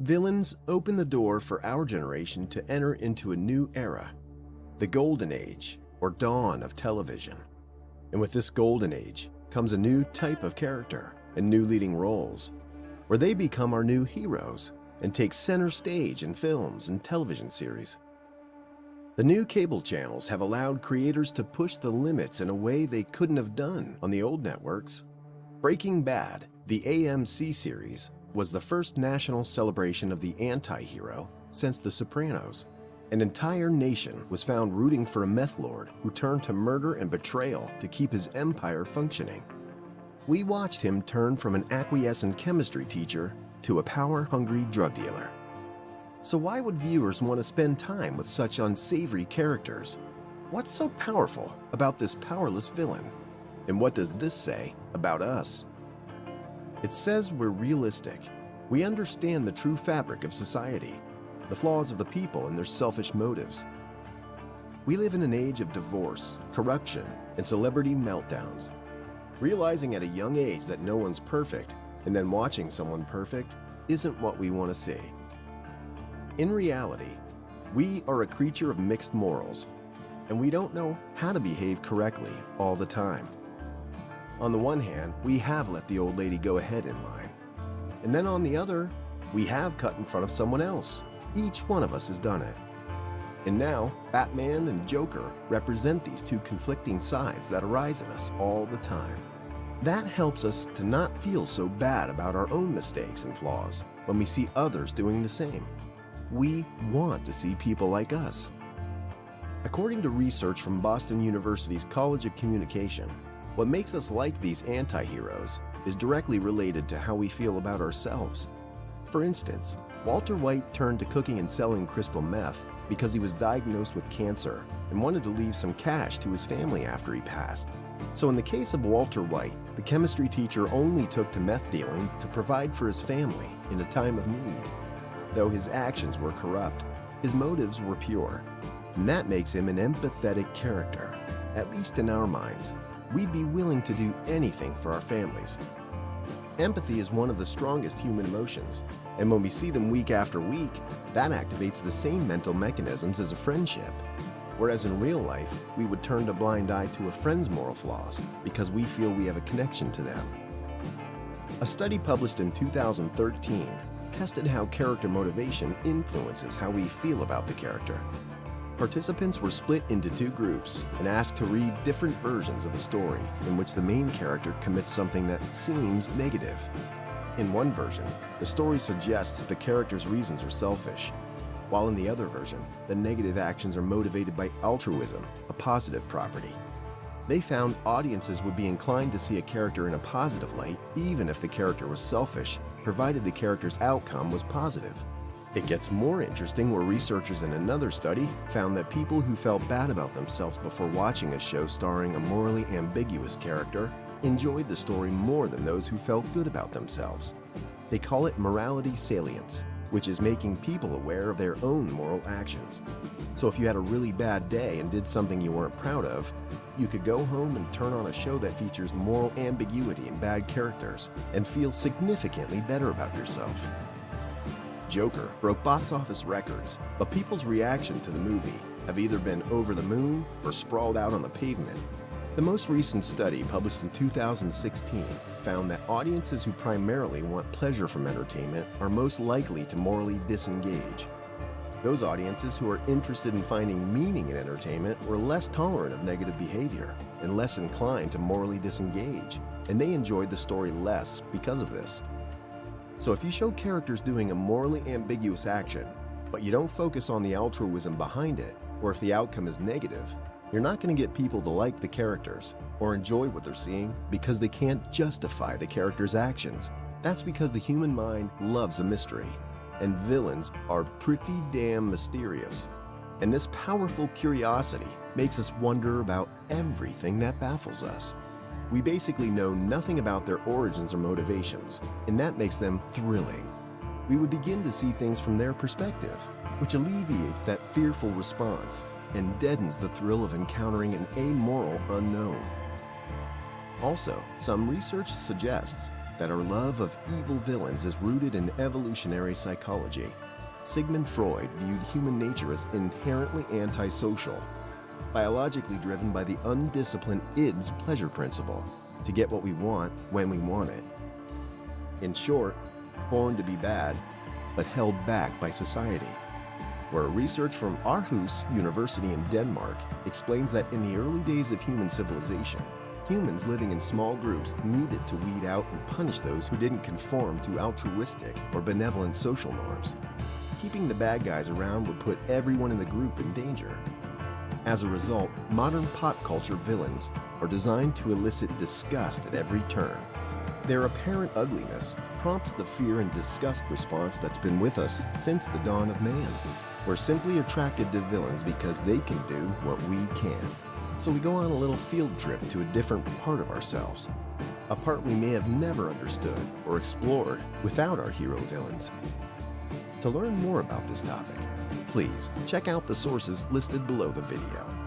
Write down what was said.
Villains open the door for our generation to enter into a new era, the golden age or dawn of television. And with this golden age comes a new type of character and new leading roles, where they become our new heroes and take center stage in films and television series. The new cable channels have allowed creators to push the limits in a way they couldn't have done on the old networks. Breaking Bad, the AMC series, was the first national celebration of the anti-hero since The Sopranos. An entire nation was found rooting for a meth lord who turned to murder and betrayal to keep his empire functioning. We watched him turn from an acquiescent chemistry teacher to a power-hungry drug dealer. So why would viewers want to spend time with such unsavory characters? What's so powerful about this powerless villain? And what does this say about us? It says we're realistic. We understand the true fabric of society, the flaws of the people and their selfish motives. We live in an age of divorce, corruption, and celebrity meltdowns. Realizing at a young age that no one's perfect and then watching someone perfect isn't what we want to see. In reality, we are a creature of mixed morals, and we don't know how to behave correctly all the time. On the one hand, we have let the old lady go ahead in line. And then on the other, we have cut in front of someone else. Each one of us has done it. And now, Batman and Joker represent these two conflicting sides that arise in us all the time. That helps us to not feel so bad about our own mistakes and flaws when we see others doing the same. We want to see people like us. According to research from Boston University's College of Communication, what makes us like these anti-heroes is directly related to how we feel about ourselves. For instance, Walter White turned to cooking and selling crystal meth because he was diagnosed with cancer and wanted to leave some cash to his family after he passed. So in the case of Walter White, the chemistry teacher only took to meth dealing to provide for his family in a time of need. Though his actions were corrupt, his motives were pure. And that makes him an empathetic character, at least in our minds. We'd be willing to do anything for our families. Empathy is one of the strongest human emotions, and when we see them week after week, that activates the same mental mechanisms as a friendship. Whereas in real life, we would turn a blind eye to a friend's moral flaws because we feel we have a connection to them. A study published in 2013 tested how character motivation influences how we feel about the character. Participants were split into two groups and asked to read different versions of a story in which the main character commits something that seems negative. In one version, the story suggests the character's reasons are selfish, while in the other version, the negative actions are motivated by altruism, a positive property. They found audiences would be inclined to see a character in a positive light even if the character was selfish, provided the character's outcome was positive. It gets more interesting where researchers in another study found that people who felt bad about themselves before watching a show starring a morally ambiguous character enjoyed the story more than those who felt good about themselves. They call it morality salience, which is making people aware of their own moral actions. So if you had a really bad day and did something you weren't proud of, you could go home and turn on a show that features moral ambiguity and bad characters and feel significantly better about yourself. Joker broke box office records, but people's reaction to the movie have either been over the moon or sprawled out on the pavement. The most recent study, published in 2016, found that audiences who primarily want pleasure from entertainment are most likely to morally disengage. Those audiences who are interested in finding meaning in entertainment were less tolerant of negative behavior and less inclined to morally disengage, and they enjoyed the story less because of this. So if you show characters doing a morally ambiguous action, but you don't focus on the altruism behind it, or if the outcome is negative, you're not going to get people to like the characters or enjoy what they're seeing because they can't justify the character's actions. That's because the human mind loves a mystery, and villains are pretty damn mysterious. And this powerful curiosity makes us wonder about everything that baffles us. We basically know nothing about their origins or motivations, and that makes them thrilling. We would begin to see things from their perspective, which alleviates that fearful response and deadens the thrill of encountering an amoral unknown. Also, some research suggests that our love of evil villains is rooted in evolutionary psychology. Sigmund Freud viewed human nature as inherently antisocial, biologically driven by the undisciplined id's pleasure principle, to get what we want when we want it. In short, born to be bad, but held back by society. Where research from Aarhus University in Denmark explains that in the early days of human civilization, humans living in small groups needed to weed out and punish those who didn't conform to altruistic or benevolent social norms. Keeping the bad guys around would put everyone in the group in danger. As a result, modern pop culture villains are designed to elicit disgust at every turn. Their apparent ugliness prompts the fear and disgust response that's been with us since the dawn of man. We're simply attracted to villains because they can do what we can. So we go on a little field trip to a different part of ourselves, a part we may have never understood or explored without our hero villains. To learn more about this topic, please check out the sources listed below the video.